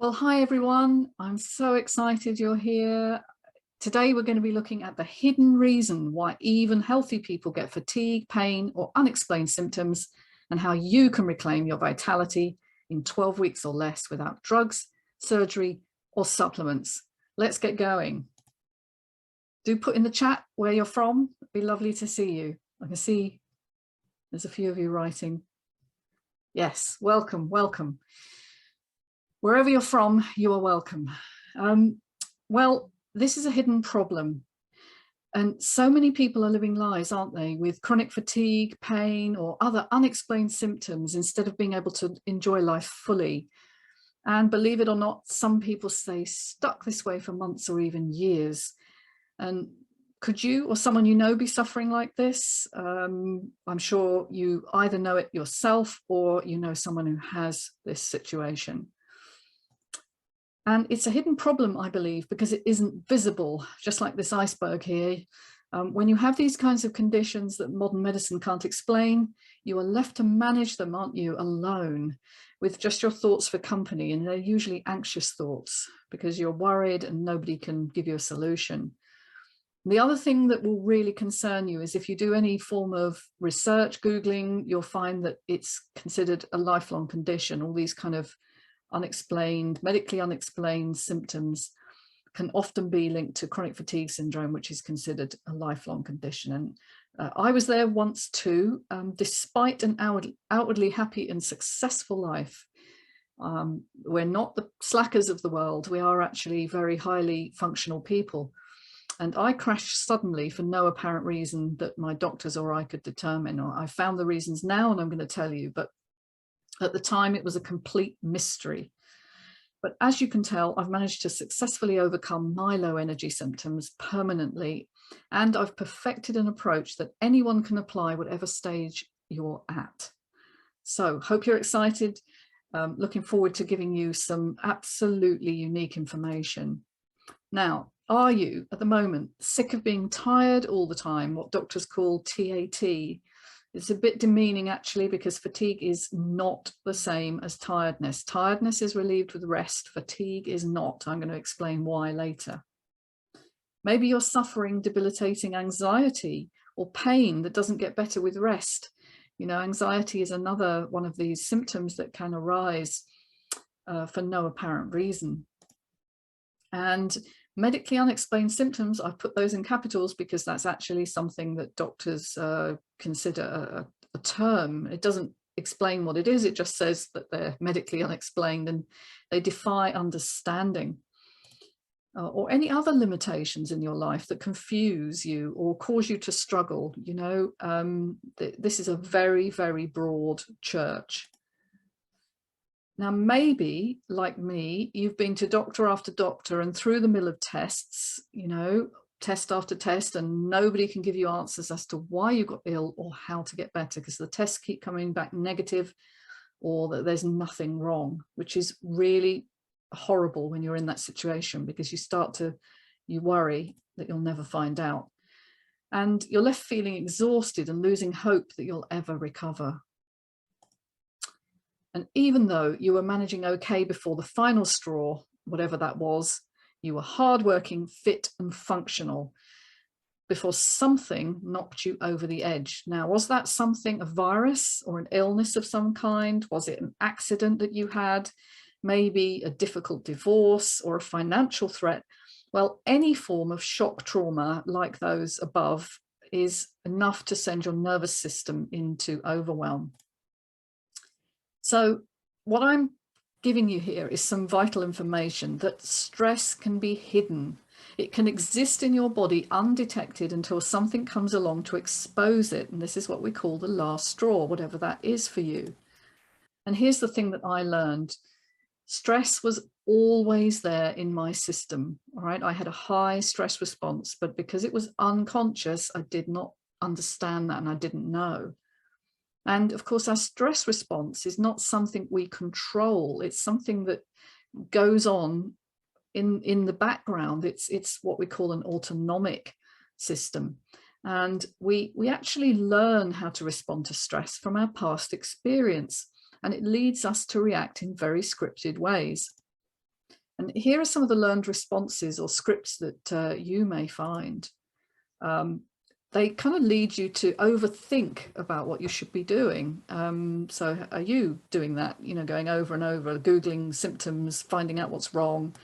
Well, hi everyone. I'm so excited you're here. Today we're going to be looking at the hidden reason why even healthy people get fatigue, pain, or unexplained symptoms, and how you can reclaim your vitality in 12 weeks or less without drugs, surgery, or supplements. Let's get going. Do put in the chat where you're from. It'd be lovely to see you. I can see there's a few of you writing. Yes, welcome, welcome. Wherever you're from, you are welcome. Well, this is a hidden problem. And so many people are living lives, aren't they, with chronic fatigue, pain, or other unexplained symptoms instead of being able to enjoy life fully. And believe it or not, some people stay stuck this way for months or even years. And could you or someone you know be suffering like this? I'm sure you either know it yourself or you know someone who has this situation. And it's a hidden problem, I believe, because it isn't visible, just like this iceberg here. When you have these kinds of conditions that modern medicine can't explain, you are left to manage them, aren't you, alone, with just your thoughts for company. And they're usually anxious thoughts because you're worried and nobody can give you a solution. The other thing that will really concern you is if you do any form of research, Googling, you'll find that it's considered a lifelong condition. All these kind of medically unexplained symptoms can often be linked to chronic fatigue syndrome, which is considered a lifelong condition. And I was there once too. Despite an outwardly happy and successful life, we're not the slackers of the world. We are actually very highly functional people. And I crashed suddenly for no apparent reason that my doctors or I could determine. Or I found the reasons now, and I'm going to tell you, but at the time, it was a complete mystery. But as you can tell, I've managed to successfully overcome my low energy symptoms permanently. And I've perfected an approach that anyone can apply whatever stage you're at. So hope you're excited. Looking forward to giving you some absolutely unique information. Now, are you at the moment sick of being tired all the time, what doctors call TAT? It's a bit demeaning actually, because fatigue is not the same as tiredness. Tiredness is relieved with rest, fatigue is not. I'm going to explain why later. Maybe you're suffering debilitating anxiety or pain that doesn't get better with rest. You know, anxiety is another one of these symptoms that can arise for no apparent reason. And medically unexplained symptoms, I've put those in capitals because that's actually something that doctors consider a term. It doesn't explain what it is, it just says that they're medically unexplained and they defy understanding. Or any other limitations in your life that confuse you or cause you to struggle. You know, this is a very, very broad church. Now, maybe, like me, you've been to doctor after doctor and through the mill of tests, you know, test after test, and nobody can give you answers as to why you got ill or how to get better, because the tests keep coming back negative or that there's nothing wrong, which is really horrible when you're in that situation, because you worry that you'll never find out. And you're left feeling exhausted and losing hope that you'll ever recover. And even though you were managing okay before the final straw, whatever that was, you were hardworking, fit and functional before something knocked you over the edge. Now, was that something a virus or an illness of some kind? Was it an accident that you had? Maybe a difficult divorce or a financial threat? Well, any form of shock trauma like those above is enough to send your nervous system into overwhelm. So what I'm giving you here is some vital information that stress can be hidden. It can exist in your body undetected until something comes along to expose it. And this is what we call the last straw, whatever that is for you. And here's the thing that I learned. Stress was always there in my system. All right. I had a high stress response, but because it was unconscious, I did not understand that and I didn't know. And of course, our stress response is not something we control. It's something that goes on in the background. It's what we call an autonomic system. And we actually learn how to respond to stress from our past experience. And it leads us to react in very scripted ways. And here are some of the learned responses or scripts that you may find. They kind of lead you to overthink about what you should be doing. So are you doing that, going over and over, Googling symptoms, finding out what's wrong?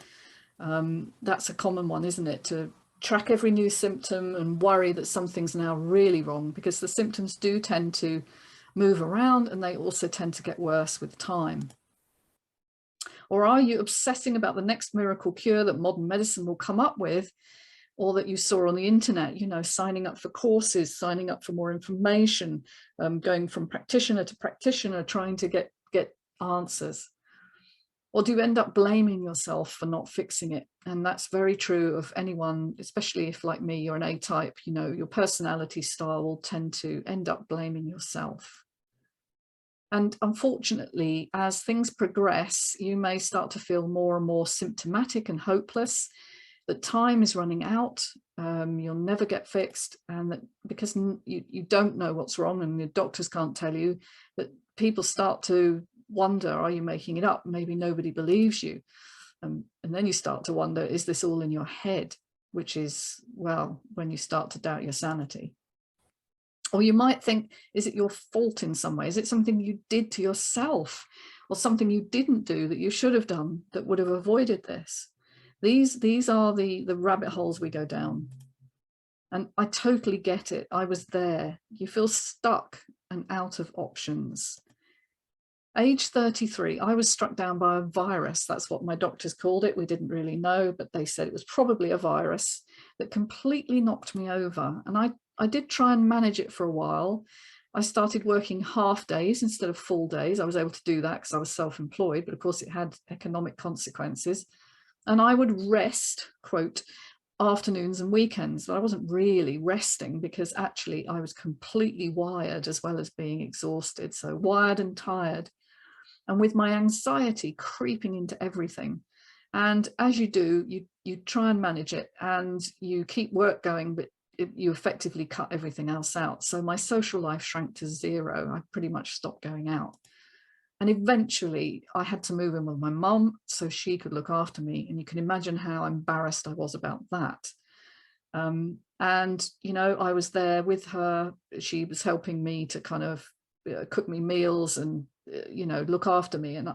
That's a common one, isn't it? To track every new symptom and worry that something's now really wrong, because the symptoms do tend to move around and they also tend to get worse with time. Or are you obsessing about the next miracle cure that modern medicine will come up with, or that you saw on the internet, signing up for courses, signing up for more information, going from practitioner to practitioner, trying to get answers? Or do you end up blaming yourself for not fixing it? And that's very true of anyone, especially if, like me, you're an A-type, your personality style will tend to end up blaming yourself. And unfortunately, as things progress, you may start to feel more and more symptomatic and hopeless, that time is running out, you'll never get fixed, and that because you don't know what's wrong and the doctors can't tell you, that people start to wonder, are you making it up? Maybe nobody believes you. And then you start to wonder, is this all in your head? Which is, well, when you start to doubt your sanity. Or you might think, is it your fault in some way? Is it something you did to yourself, or something you didn't do that you should have done that would have avoided this? These are the rabbit holes we go down. And I totally get it. I was there. You feel stuck and out of options. Age 33, I was struck down by a virus. That's what my doctors called it. We didn't really know, but they said it was probably a virus that completely knocked me over. And I did try and manage it for a while. I started working half days instead of full days. I was able to do that because I was self-employed, but of course it had economic consequences. And I would rest, quote, afternoons and weekends, but I wasn't really resting, because actually I was completely wired as well as being exhausted. So wired and tired, and with my anxiety creeping into everything. And as you do, you try and manage it and you keep work going, but you effectively cut everything else out. So my social life shrank to zero. I pretty much stopped going out. And eventually I had to move in with my mum so she could look after me. And you can imagine how embarrassed I was about that. And, I was there with her. She was helping me to kind of cook me meals and, look after me. And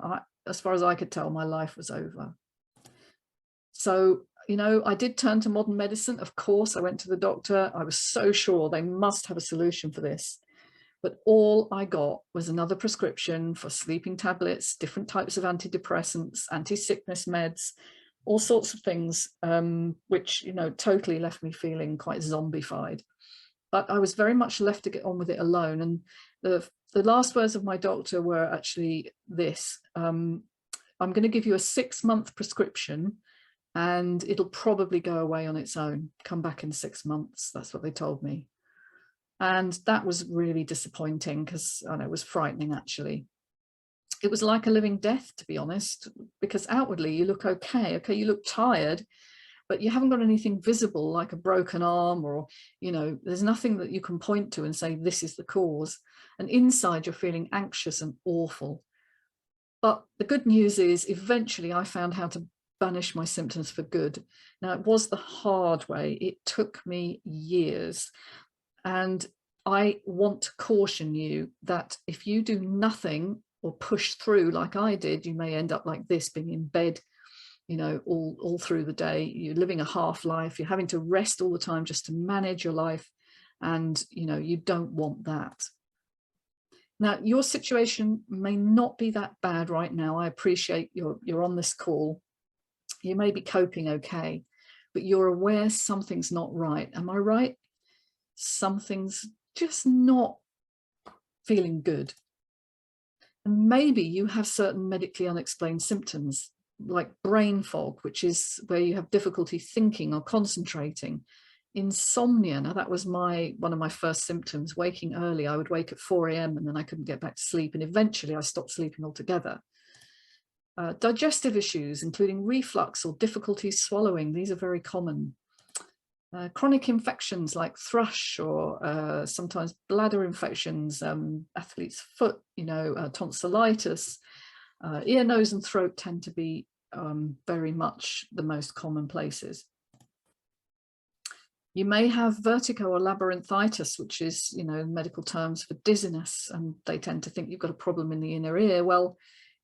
as far as I could tell, my life was over. So, I did turn to modern medicine. Of course, I went to the doctor. I was so sure they must have a solution for this. But all I got was another prescription for sleeping tablets, different types of antidepressants, anti-sickness meds, all sorts of things, which, totally left me feeling quite zombified. But I was very much left to get on with it alone. And the last words of my doctor were actually this: I'm going to give you a 6-month prescription and it'll probably go away on its own. Come back in 6 months. That's what they told me. And that was really disappointing, because it was frightening, actually. It was like a living death, to be honest, because outwardly you look okay, you look tired, but you haven't got anything visible like a broken arm, or, there's nothing that you can point to and say, this is the cause. And inside you're feeling anxious and awful. But the good news is eventually I found how to banish my symptoms for good. Now, it was the hard way. It took me years. And I want to caution you that if you do nothing or push through like I did, you may end up like this, being in bed, all through the day. You're living a half life. You're having to rest all the time just to manage your life. And, you don't want that. Now, your situation may not be that bad right now. I appreciate you're on this call. You may be coping okay, but you're aware something's not right. Am I right? Something's just not feeling good. And maybe you have certain medically unexplained symptoms like brain fog, which is where you have difficulty thinking or concentrating. Insomnia, now that was one of my first symptoms. Waking early, I would wake at 4 a.m. and then I couldn't get back to sleep, and eventually I stopped sleeping altogether. Digestive issues, including reflux or difficulties swallowing, these are very common. Chronic infections like thrush, or sometimes bladder infections, athlete's foot, tonsillitis, ear, nose and throat tend to be very much the most common places. You may have vertigo or labyrinthitis, which is, you know, medical terms for dizziness, and they tend to think you've got a problem in the inner ear. Well,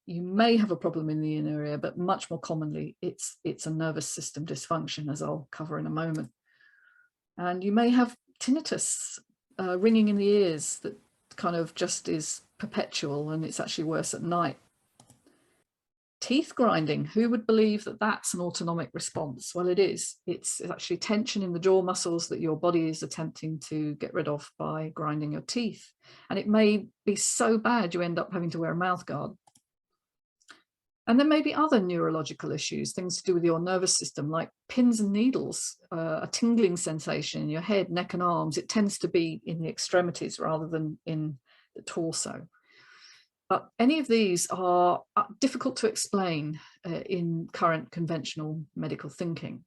you may have a problem in the inner ear, but much more commonly, it's a nervous system dysfunction, as I'll cover in a moment. And you may have tinnitus, ringing in the ears that kind of just is perpetual, and it's actually worse at night. Teeth grinding, who would believe that that's an autonomic response? Well, it is. It's actually tension in the jaw muscles that your body is attempting to get rid of by grinding your teeth. And it may be so bad you end up having to wear a mouth guard. And there may be other neurological issues, things to do with your nervous system, like pins and needles, a tingling sensation in your head, neck and arms. It tends to be in the extremities rather than in the torso. But any of these are difficult to explain in current conventional medical thinking.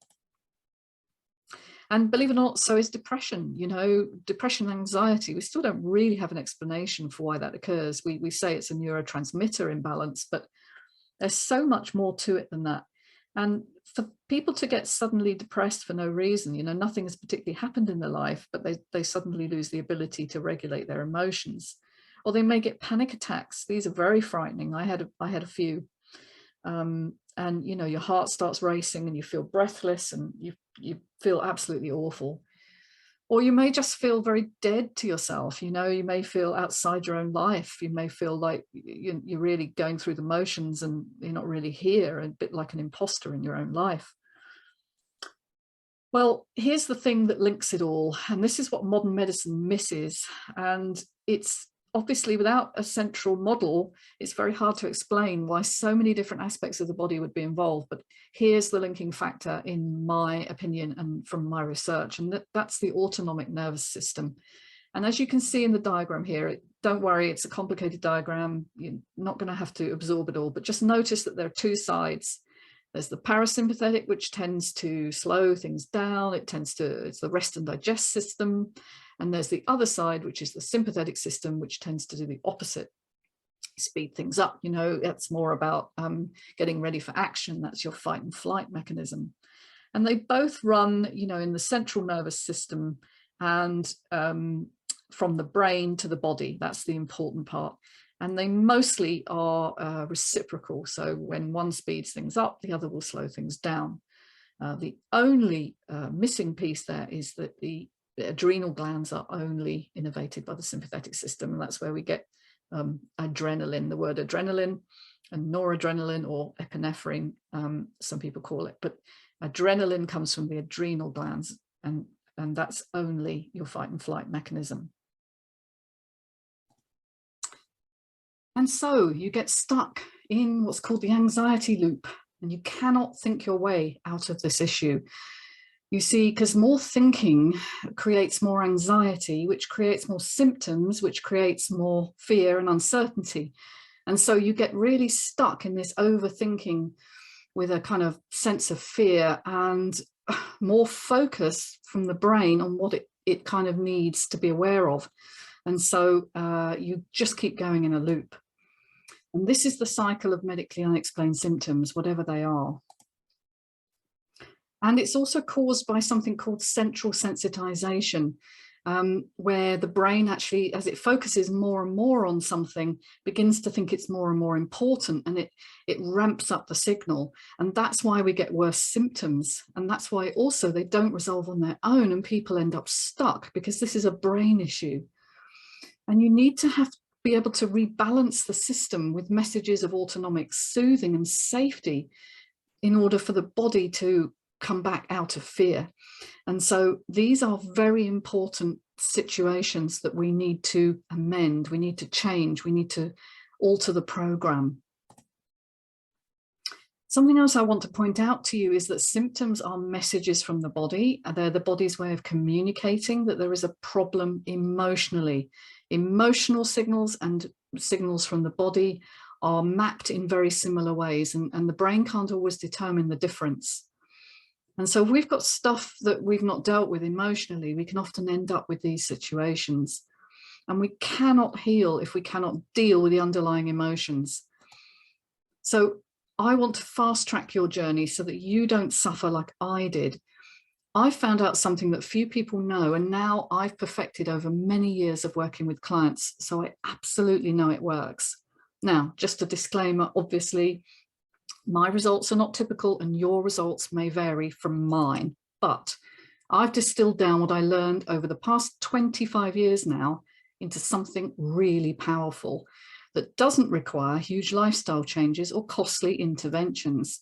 And believe it or not, so is depression. You know, depression and anxiety, we still don't really have an explanation for why that occurs. We say it's a neurotransmitter imbalance, but there's so much more to it than that. And for people to get suddenly depressed for no reason, you know, nothing has particularly happened in their life, but they suddenly lose the ability to regulate their emotions. Or they may get panic attacks. These are very frightening. I had a few. And, you know, your heart starts racing and you feel breathless and you feel absolutely awful. Or you may just feel very dead to yourself. You know, you may feel outside your own life. You may feel like you're really going through the motions and you're not really here, a bit like an imposter in your own life. Well, here's the thing that links it all. And this is what modern medicine misses. And it's obviously, without a central model, it's very hard to explain why so many different aspects of the body would be involved. But here's the linking factor, in my opinion and from my research, and that's the autonomic nervous system. And as you can see in the diagram here, don't worry, it's a complicated diagram. You're not going to have to absorb it all, but just notice that there are two sides. There's the parasympathetic, which tends to slow things down. It's the rest and digest system. And there's the other side, which is the sympathetic system, which tends to do the opposite, speed things up. You know, it's more about getting ready for action. That's your fight and flight mechanism. And they both run, you know, in the central nervous system and from the brain to the body. That's the important part. And they mostly are reciprocal. So when one speeds things up, the other will slow things down. The only missing piece there is that the adrenal glands are only innervated by the sympathetic system, and that's where we get adrenaline, the word adrenaline, and noradrenaline, or epinephrine, some people call it, but adrenaline comes from the adrenal glands, and that's only your fight and flight mechanism. And so you get stuck in what's called the anxiety loop, and you cannot think your way out of this issue. You see, because more thinking creates more anxiety, which creates more symptoms, which creates more fear and uncertainty. And so you get really stuck in this overthinking with a kind of sense of fear and more focus from the brain on what it kind of needs to be aware of. And so you just keep going in a loop. And this is the cycle of medically unexplained symptoms, whatever they are. And it's also caused by something called central sensitization, where the brain actually, as it focuses more and more on something, begins to think it's more and more important, and it ramps up the signal. And that's why we get worse symptoms. And that's why also they don't resolve on their own and people end up stuck, because this is a brain issue. And you need to be able to rebalance the system with messages of autonomic soothing and safety in order for the body to come back out of fear. And so these are very important situations that we need to amend, we need to change, we need to alter the program. Something else I want to point out to you is that symptoms are messages from the body. They're the body's way of communicating that there is a problem emotionally. Emotional signals and signals from the body are mapped in very similar ways, and the brain can't always determine the difference. And so if we've got stuff that we've not dealt with emotionally, we can often end up with these situations. And we cannot heal if we cannot deal with the underlying emotions. So I want to fast track your journey so that you don't suffer like I did. I found out something that few people know, and now I've perfected over many years of working with clients, so I absolutely know it works. Now, just a disclaimer, obviously, my results are not typical and your results may vary from mine, but I've distilled down what I learned over the past 25 years now into something really powerful that doesn't require huge lifestyle changes or costly interventions.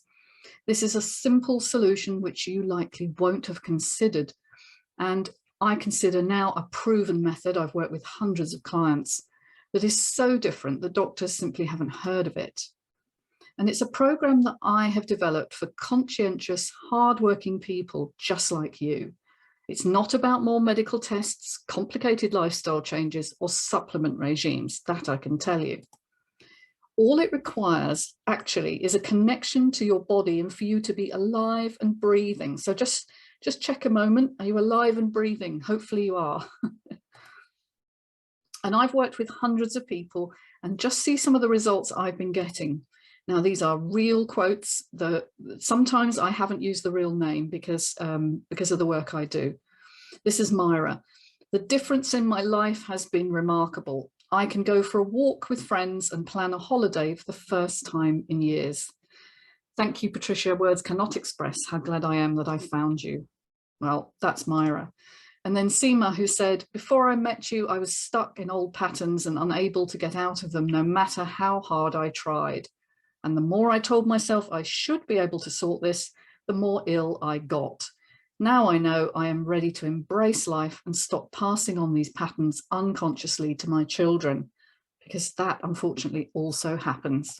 This is a simple solution which you likely won't have considered, and I consider now a proven method. I've worked with hundreds of clients that is so different that doctors simply haven't heard of it. And it's a program that I have developed for conscientious, hardworking people just like you. It's not about more medical tests, complicated lifestyle changes, or supplement regimes, that I can tell you. All it requires actually is a connection to your body and for you to be alive and breathing. So just check a moment. Are you alive and breathing? Hopefully you are. And I've worked with hundreds of people and just see some of the results I've been getting. Now, these are real quotes. Sometimes I haven't used the real name because of the work I do. This is Myra. The difference in my life has been remarkable. I can go for a walk with friends and plan a holiday for the first time in years. Thank you, Patricia. Words cannot express how glad I am that I found you. Well, that's Myra. And then Seema, who said, before I met you, I was stuck in old patterns and unable to get out of them, no matter how hard I tried. And the more I told myself I should be able to sort this, the more ill I got. Now I know I am ready to embrace life and stop passing on these patterns unconsciously to my children, because that unfortunately also happens.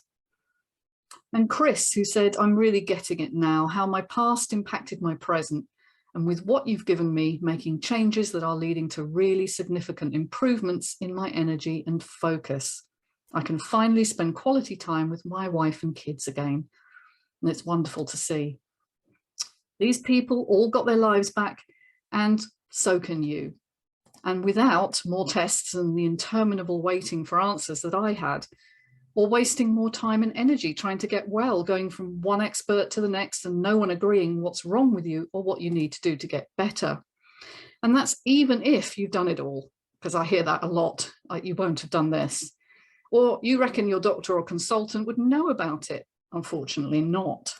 And Chris, who said, I'm really getting it now, how my past impacted my present, and with what you've given me, making changes that are leading to really significant improvements in my energy and focus. I can finally spend quality time with my wife and kids again. And it's wonderful to see. These people all got their lives back, and so can you. And without more tests and the interminable waiting for answers that I had, or wasting more time and energy trying to get well, going from one expert to the next and no one agreeing what's wrong with you or what you need to do to get better. And that's even if you've done it all, because I hear that a lot, like you won't have done this. Or you reckon your doctor or consultant would know about it. Unfortunately not.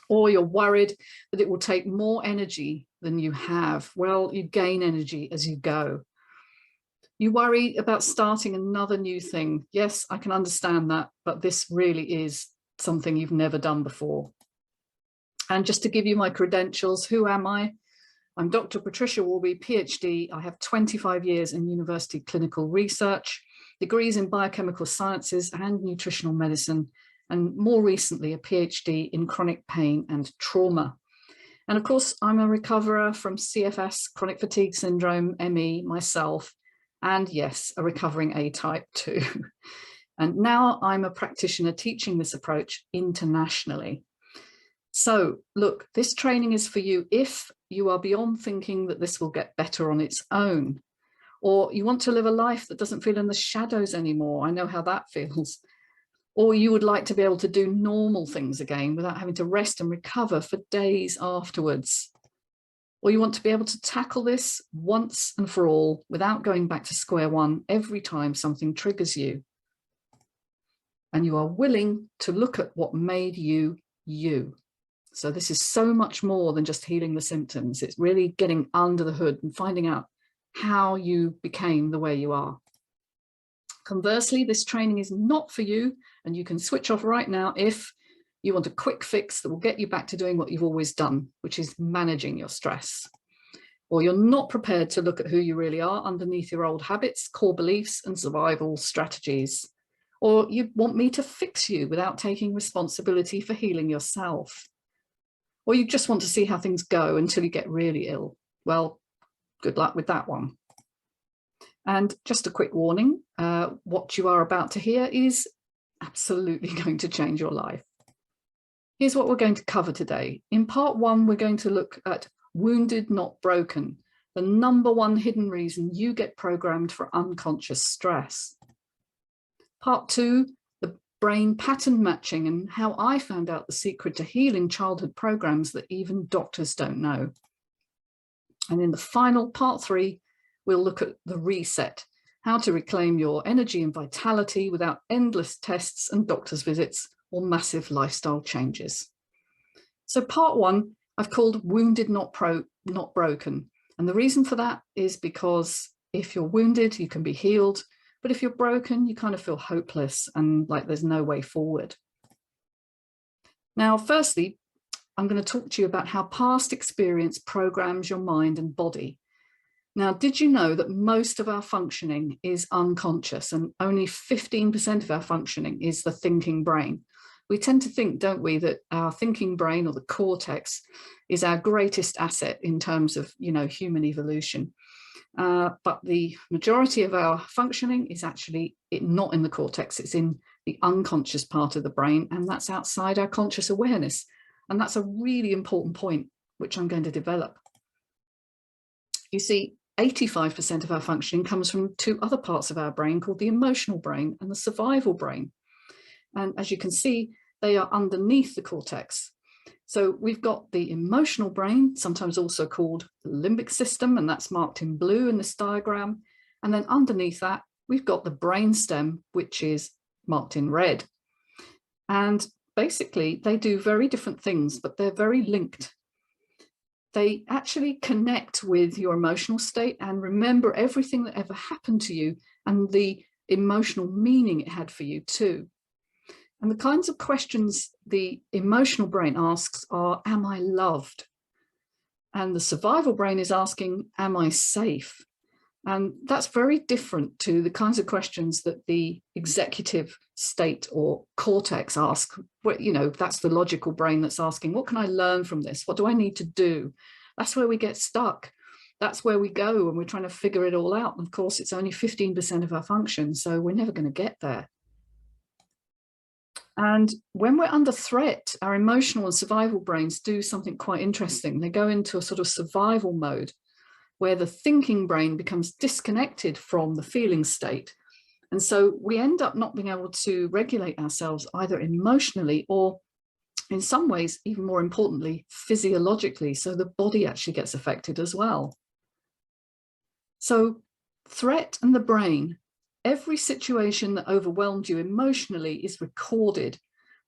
Or you're worried that it will take more energy than you have. Well, you gain energy as you go. You worry about starting another new thing. Yes, I can understand that, but this really is something you've never done before. And just to give you my credentials, who am I? I'm Dr. Patricia Warby, PhD. I have 25 years in university clinical research, degrees in biochemical sciences and nutritional medicine, and more recently a PhD in chronic pain and trauma. And of course, I'm a recoverer from CFS, chronic fatigue syndrome, ME, myself, and yes, a recovering A-type too. And now I'm a practitioner teaching this approach internationally. So look, this training is for you if you are beyond thinking that this will get better on its own, or you want to live a life that doesn't feel in the shadows anymore. I know how that feels. Or you would like to be able to do normal things again without having to rest and recover for days afterwards. Or you want to be able to tackle this once and for all without going back to square one every time something triggers you. And you are willing to look at what made you, you. So this is so much more than just healing the symptoms. It's really getting under the hood and finding out how you became the way you are. Conversely, this training is not for you, and you can switch off right now if you want a quick fix that will get you back to doing what you've always done, which is managing your stress. Or you're not prepared to look at who you really are underneath your old habits, core beliefs, and survival strategies. Or you want me to fix you without taking responsibility for healing yourself. Or you just want to see how things go until you get really ill. Well, good luck with that one. And just a quick warning, what you are about to hear is absolutely going to change your life. Here's what we're going to cover today. In part one, we're going to look at wounded, not broken, the #1 hidden reason you get programmed for unconscious stress. Part two, the brain pattern matching, and how I found out the secret to healing childhood programs that even doctors don't know. And in the final part 3, we'll look at the reset, how to reclaim your energy and vitality without endless tests and doctor's visits or massive lifestyle changes. So part 1, I've called Wounded, Not Broken. And the reason for that is because if you're wounded, you can be healed. But if you're broken, you kind of feel hopeless and like there's no way forward. Now, firstly, I'm going to talk to you about how past experience programs your mind and body. Now, did you know that most of our functioning is unconscious and only 15% of our functioning is the thinking brain? We tend to think, don't we, that our thinking brain or the cortex is our greatest asset in terms of, human evolution. But the majority of our functioning is actually not in the cortex, it's in the unconscious part of the brain, and that's outside our conscious awareness. And that's a really important point, which I'm going to develop. You see, 85% of our functioning comes from 2 other parts of our brain called the emotional brain and the survival brain. And as you can see, they are underneath the cortex. So we've got the emotional brain, sometimes also called the limbic system, and that's marked in blue in this diagram. And then underneath that, we've got the brainstem, which is marked in red. And basically, they do very different things, but they're very linked. They actually connect with your emotional state and remember everything that ever happened to you and the emotional meaning it had for you too. And the kinds of questions the emotional brain asks are, am I loved? And the survival brain is asking, am I safe? And that's very different to the kinds of questions that the executive state or cortex ask. That's the logical brain that's asking, what can I learn from this? What do I need to do? That's where we get stuck. That's where we go when we're trying to figure it all out. And of course, it's only 15% of our function, so we're never going to get there. And when we're under threat, our emotional and survival brains do something quite interesting. They go into a sort of survival mode, where the thinking brain becomes disconnected from the feeling state. And so we end up not being able to regulate ourselves either emotionally or, in some ways, even more importantly, physiologically. So the body actually gets affected as well. So threat and the brain, every situation that overwhelmed you emotionally is recorded,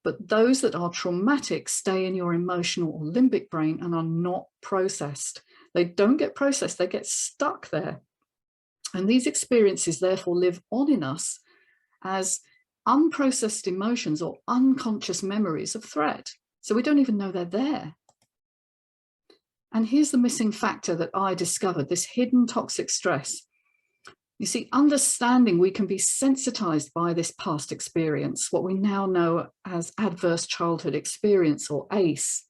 but those that are traumatic stay in your emotional or limbic brain and are not processed. They don't get processed, they get stuck there. And these experiences therefore live on in us as unprocessed emotions or unconscious memories of threat. So we don't even know they're there. And here's the missing factor that I discovered, this hidden toxic stress. You see, understanding we can be sensitized by this past experience, what we now know as adverse childhood experience or ACE,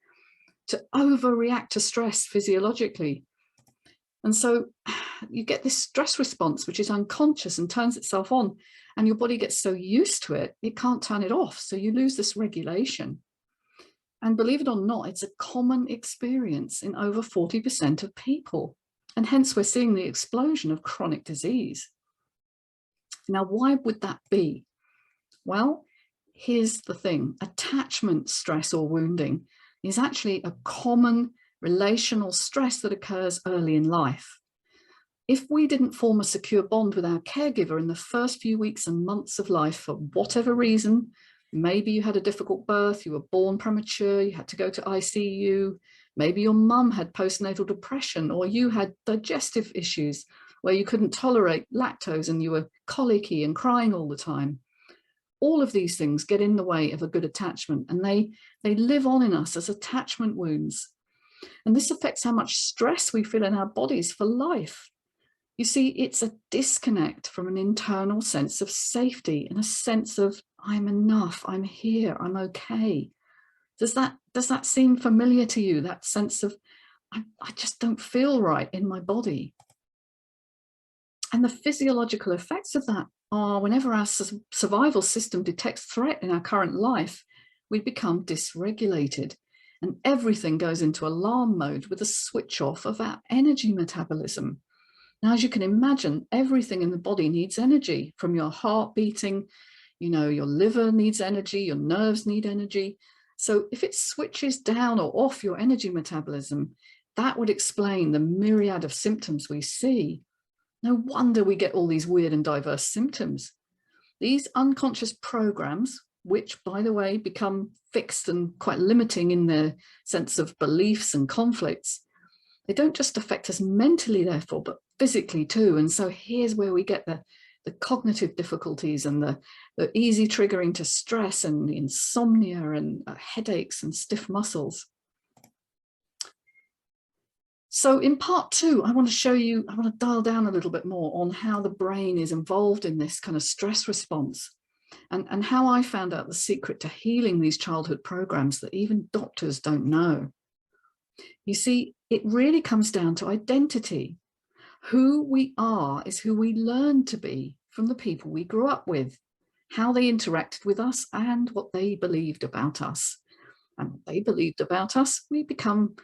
to overreact to stress physiologically. And so you get this stress response, which is unconscious and turns itself on, and your body gets so used to it, it can't turn it off. So you lose this regulation. And believe it or not, it's a common experience in over 40% of people. And hence we're seeing the explosion of chronic disease. Now, why would that be? Well, here's the thing. Attachment stress or wounding is actually a common relational stress that occurs early in life. If we didn't form a secure bond with our caregiver in the first few weeks and months of life for whatever reason, maybe you had a difficult birth, you were born premature, you had to go to ICU, maybe your mum had postnatal depression, or you had digestive issues where you couldn't tolerate lactose and you were colicky and crying all the time. All of these things get in the way of a good attachment, and they live on in us as attachment wounds. And this affects how much stress we feel in our bodies for life. You see, it's a disconnect from an internal sense of safety and a sense of I'm enough, I'm here, I'm okay. Does that seem familiar to you? That sense of I just don't feel right in my body. And the physiological effects of that are whenever our survival system detects threat in our current life, we become dysregulated and everything goes into alarm mode with a switch off of our energy metabolism. Now, as you can imagine, everything in the body needs energy, from your heart beating, You know, your liver needs energy, your nerves need energy. So if it switches down or off your energy metabolism, that would explain the myriad of symptoms we see. No wonder we get all these weird and diverse symptoms. These unconscious programs, which, by the way, become fixed and quite limiting in their sense of beliefs and conflicts, they don't just affect us mentally, therefore, but physically too. And so here's where we get the cognitive difficulties and the easy triggering to stress and insomnia and headaches and stiff muscles. So in part 2, I want to dial down a little bit more on how the brain is involved in this kind of stress response and how I found out the secret to healing these childhood programs that even doctors don't know. You see, it really comes down to identity. Who we are is who we learn to be from the people we grew up with, how they interacted with us and what they believed about us. And what they believed about us, we come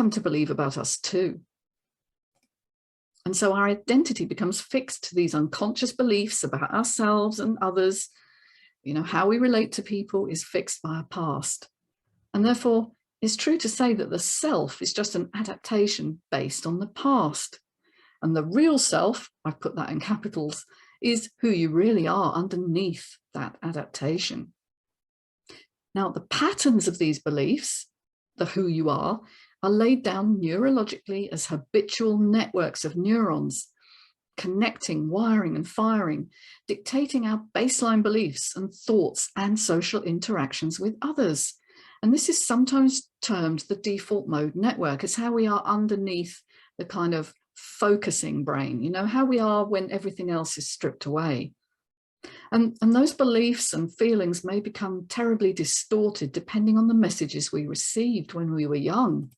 to believe about us too. And so our identity becomes fixed to these unconscious beliefs about ourselves and others. You know, how we relate to people is fixed by our past. And therefore, it's true to say that the self is just an adaptation based on the past. And the real self, I've put that in capitals, is who you really are underneath that adaptation. Now, the patterns of these beliefs, the who you are laid down neurologically as habitual networks of neurons, connecting, wiring and firing, dictating our baseline beliefs and thoughts and social interactions with others. And this is sometimes termed the default mode network. It's how we are underneath the kind of focusing brain, you know, how we are when everything else is stripped away. And those beliefs and feelings may become terribly distorted depending on the messages we received when we were young.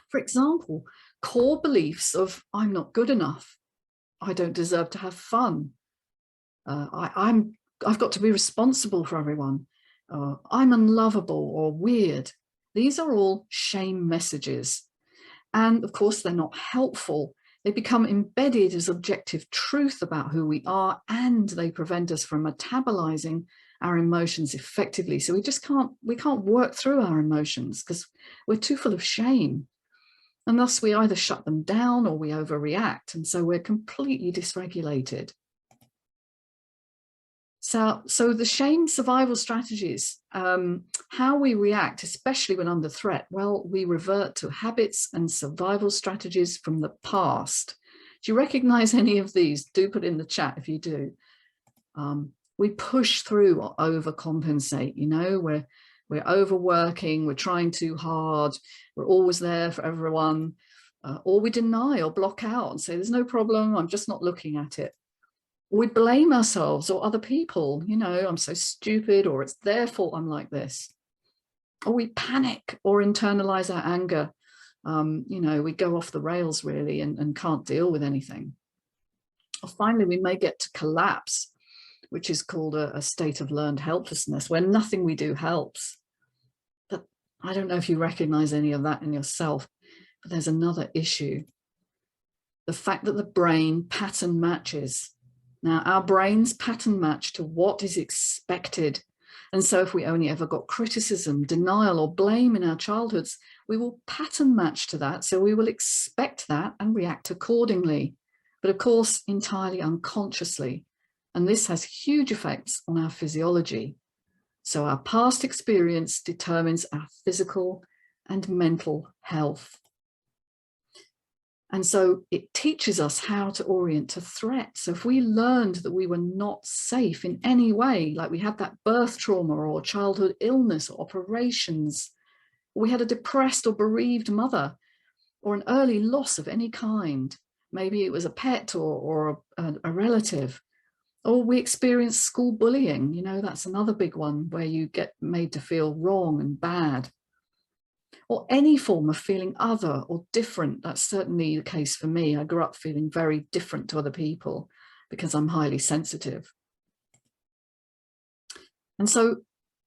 For example, core beliefs of I'm not good enough, I don't deserve to have fun, I've got to be responsible for everyone, I'm unlovable or weird. These are all shame messages. And of course, they're not helpful. They become embedded as objective truth about who we are, and they prevent us from metabolizing our emotions effectively. So we can't work through our emotions because we're too full of shame. And thus we either shut them down or we overreact. And so we're completely dysregulated. So the shame survival strategies, how we react, especially when under threat, well, we revert to habits and survival strategies from the past. Do you recognize any of these? Do put in the chat if you do. We push through or overcompensate, you know, we're overworking, we're trying too hard, we're always there for everyone, or we deny or block out and say, there's no problem, I'm just not looking at it. We blame ourselves or other people, you know, I'm so stupid, or it's their fault I'm like this. Or we panic or internalize our anger. You know, we go off the rails really and can't deal with anything. Or finally, we may get to collapse, which is called a state of learned helplessness, where nothing we do helps. But I don't know if you recognize any of that in yourself, but there's another issue. The fact that the brain pattern matches. Now, our brains pattern match to what is expected. And so if we only ever got criticism, denial, or blame in our childhoods, we will pattern match to that. So we will expect that and react accordingly, but of course, entirely unconsciously. And this has huge effects on our physiology. So our past experience determines our physical and mental health. And so it teaches us how to orient to threat. So if we learned that we were not safe in any way, like we had that birth trauma or childhood illness or operations, or we had a depressed or bereaved mother, or an early loss of any kind, maybe it was a pet or a relative, or we experienced school bullying, you know, that's another big one where you get made to feel wrong and bad. Or any form of feeling other or different. That's certainly the case for me. I grew up feeling very different to other people because I'm highly sensitive. And so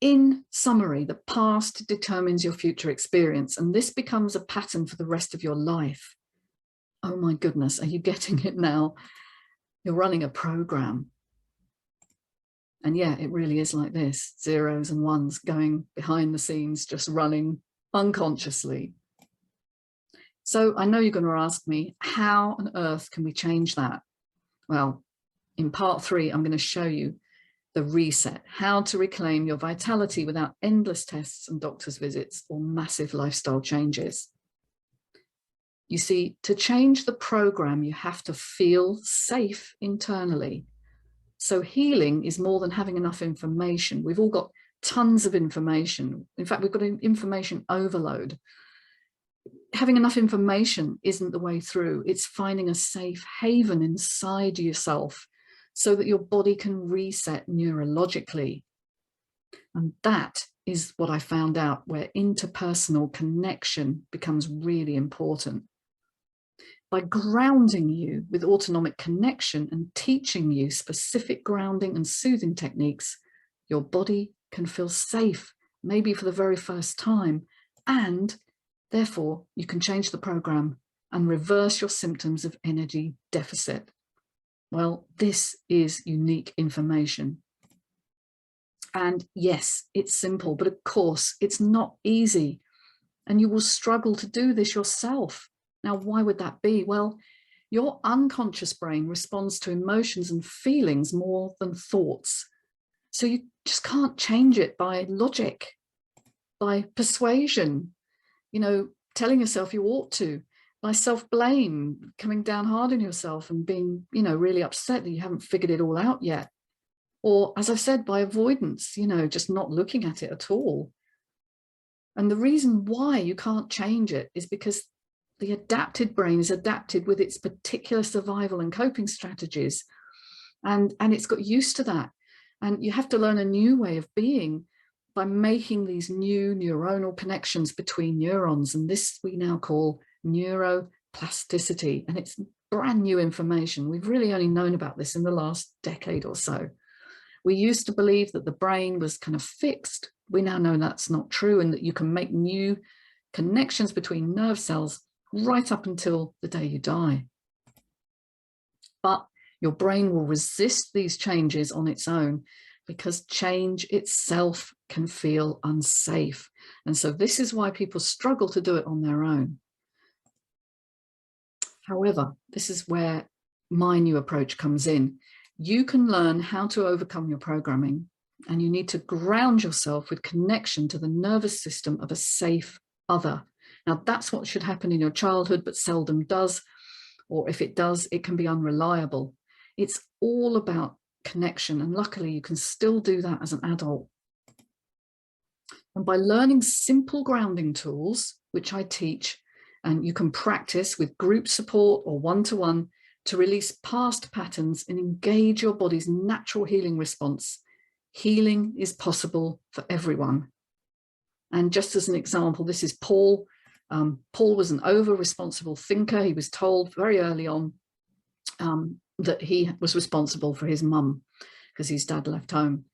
in summary, the past determines your future experience, and this becomes a pattern for the rest of your life. Oh my goodness, are you getting it now? You're running a program. And yeah, it really is like this, zeros and ones going behind the scenes, just running unconsciously. So I know you're going to ask me, how on earth can we change that? Well, in part 3, I'm going to show you the reset, how to reclaim your vitality without endless tests and doctor's visits or massive lifestyle changes. You see, to change the program, you have to feel safe internally. So healing is more than having enough information. We've all got tons of information. In fact, we've got an information overload. Having enough information isn't the way through. It's finding a safe haven inside yourself so that your body can reset neurologically. And that is what I found out, where interpersonal connection becomes really important. By grounding you with autonomic connection and teaching you specific grounding and soothing techniques, your body can feel safe, maybe for the very first time, and therefore you can change the program and reverse your symptoms of energy deficit. Well, this is unique information. And yes, it's simple, but of course it's not easy, and you will struggle to do this yourself. Now, why would that be? Well, your unconscious brain responds to emotions and feelings more than thoughts. So you just can't change it by logic, by persuasion, telling yourself you ought to, by self-blame, coming down hard on yourself and being, really upset that you haven't figured it all out yet. Or, as I've said, by avoidance, just not looking at it at all. And the reason why you can't change it is because the adapted brain is adapted with its particular survival and coping strategies. And it's got used to that. And you have to learn a new way of being by making these new neuronal connections between neurons. And this we now call neuroplasticity. And it's brand new information. We've really only known about this in the last decade or so. We used to believe that the brain was kind of fixed. We now know that's not true, and that you can make new connections between nerve cells right up until the day you die. But your brain will resist these changes on its own because change itself can feel unsafe. And so this is why people struggle to do it on their own. However, this is where my new approach comes in. You can learn how to overcome your programming, and you need to ground yourself with connection to the nervous system of a safe other. Now, that's what should happen in your childhood, but seldom does. Or if it does, it can be unreliable. It's all about connection. And luckily, you can still do that as an adult. And by learning simple grounding tools, which I teach, and you can practice with group support or one-to-one to release past patterns and engage your body's natural healing response, healing is possible for everyone. And just as an example, this is Paul. Paul was an over-responsible thinker. He was told very early on that he was responsible for his mum because his dad left home.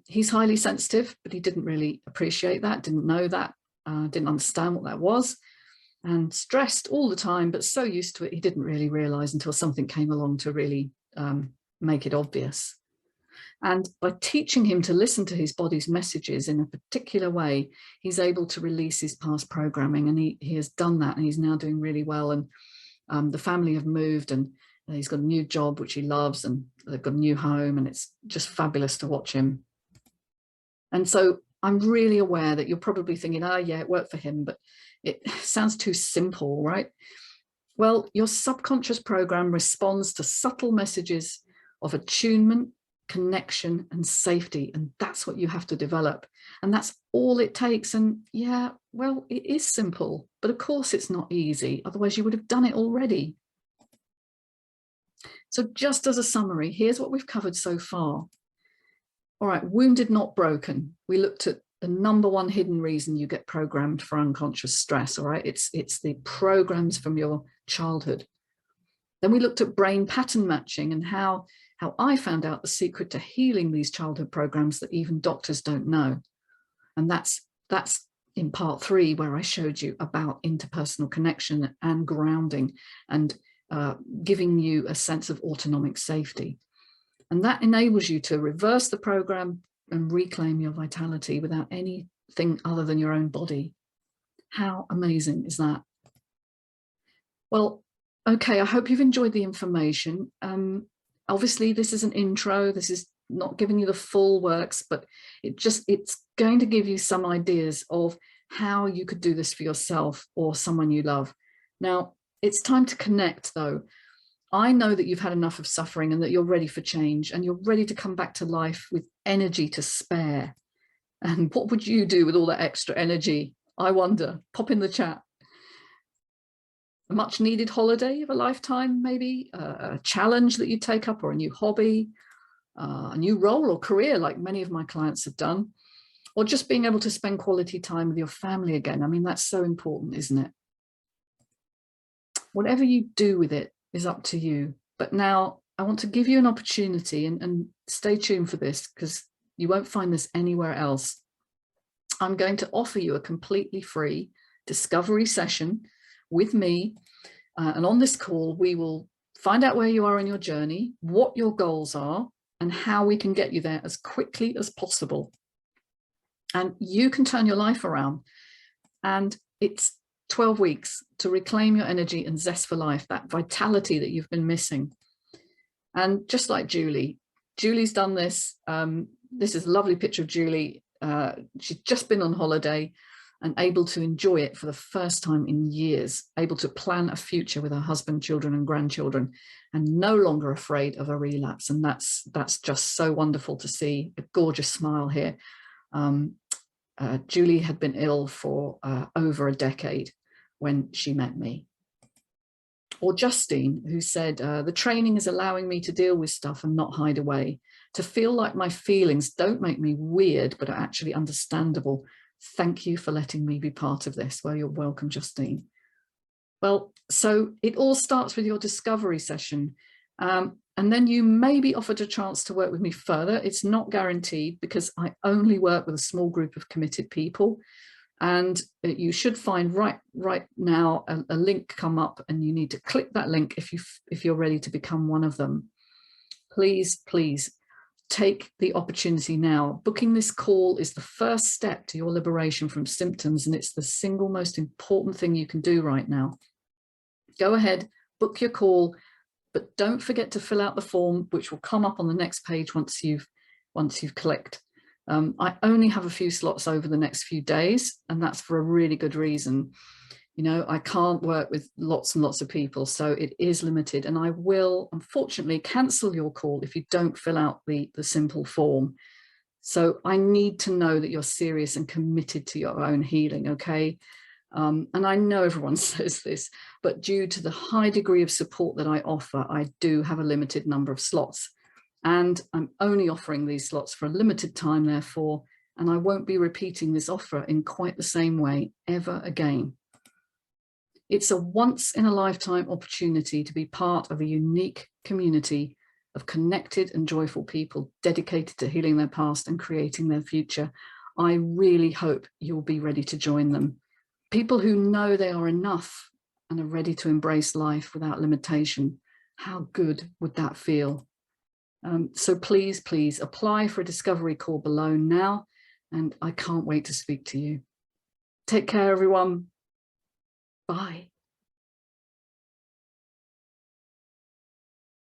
He's highly sensitive, but he didn't really appreciate that, didn't know that, didn't understand what that was, and stressed all the time, but so used to it, he didn't really realize until something came along to really make it obvious. And by teaching him to listen to his body's messages in a particular way, he's able to release his past programming, and he has done that, and he's now doing really well. And the family have moved, and he's got a new job, which he loves, and they've got a new home, and it's just fabulous to watch him. And so I'm really aware that you're probably thinking, oh yeah, it worked for him, but it sounds too simple, right? Well, your subconscious program responds to subtle messages of attunement, connection, and safety, and that's what you have to develop, and that's all it takes. And yeah, well, it is simple, but of course it's not easy, otherwise you would have done it already. So just as a summary, here's what we've covered so far. All right, wounded, not broken. We looked at the number one hidden reason you get programmed for unconscious stress. All right, it's the programs from your childhood. Then we looked at brain pattern matching and how I found out the secret to healing these childhood programs that even doctors don't know. And that's in part 3, where I showed you about interpersonal connection and grounding and giving you a sense of autonomic safety. And that enables you to reverse the program and reclaim your vitality without anything other than your own body. How amazing is that? Well, okay, I hope you've enjoyed the information. Obviously, this is an intro. This is not giving you the full works, but it's going to give you some ideas of how you could do this for yourself or someone you love. Now, it's time to connect, though. I know that you've had enough of suffering and that you're ready for change and you're ready to come back to life with energy to spare. And what would you do with all that extra energy? I wonder. Pop in the chat. A much needed holiday of a lifetime, maybe a challenge that you take up, or a new hobby, a new role or career like many of my clients have done, or just being able to spend quality time with your family again. I mean, that's so important, isn't it? Whatever you do with it is up to you. But now I want to give you an opportunity, and stay tuned for this because you won't find this anywhere else. I'm going to offer you a completely free discovery session with me. And on this call, we will find out where you are in your journey, what your goals are, and how we can get you there as quickly as possible. And you can turn your life around. And it's 12 weeks to reclaim your energy and zest for life, that vitality that you've been missing. And just like Julie's done this. This is a lovely picture of Julie. She's just been on holiday and able to enjoy it for the first time in years, able to plan a future with her husband, children and grandchildren, and no longer afraid of a relapse. And that's just so wonderful to see. A gorgeous smile here. Julie had been ill for over a decade when she met me. Or Justine, who said, the training is allowing me to deal with stuff and not hide away, to feel like my feelings don't make me weird, but are actually understandable. Thank you for letting me be part of this. Well, you're welcome, Justine. Well, so it all starts with your discovery session. And then you may be offered a chance to work with me further. It's not guaranteed because I only work with a small group of committed people. And you should find right now a link come up, and you need to click that link if you're ready to become one of them. Please take the opportunity now. Booking this call is the first step to your liberation from symptoms, and it's the single most important thing you can do right now. Go ahead, book your call, but don't forget to fill out the form, which will come up on the next page once you've clicked. I only have a few slots over the next few days, and that's for a really good reason. You know, I can't work with lots and lots of people, so it is limited, and I will unfortunately cancel your call if you don't fill out the simple form. So I need to know that you're serious and committed to your own healing, okay? And I know everyone says this, but due to the high degree of support that I offer, I do have a limited number of slots. And I'm only offering these slots for a limited time, therefore, and I won't be repeating this offer in quite the same way ever again. It's a once-in-a-lifetime opportunity to be part of a unique community of connected and joyful people dedicated to healing their past and creating their future. I really hope you'll be ready to join them. People who know they are enough and are ready to embrace life without limitation. How good would that feel? So please apply for a discovery call below now, and I can't wait to speak to you. Take care, everyone. Bye.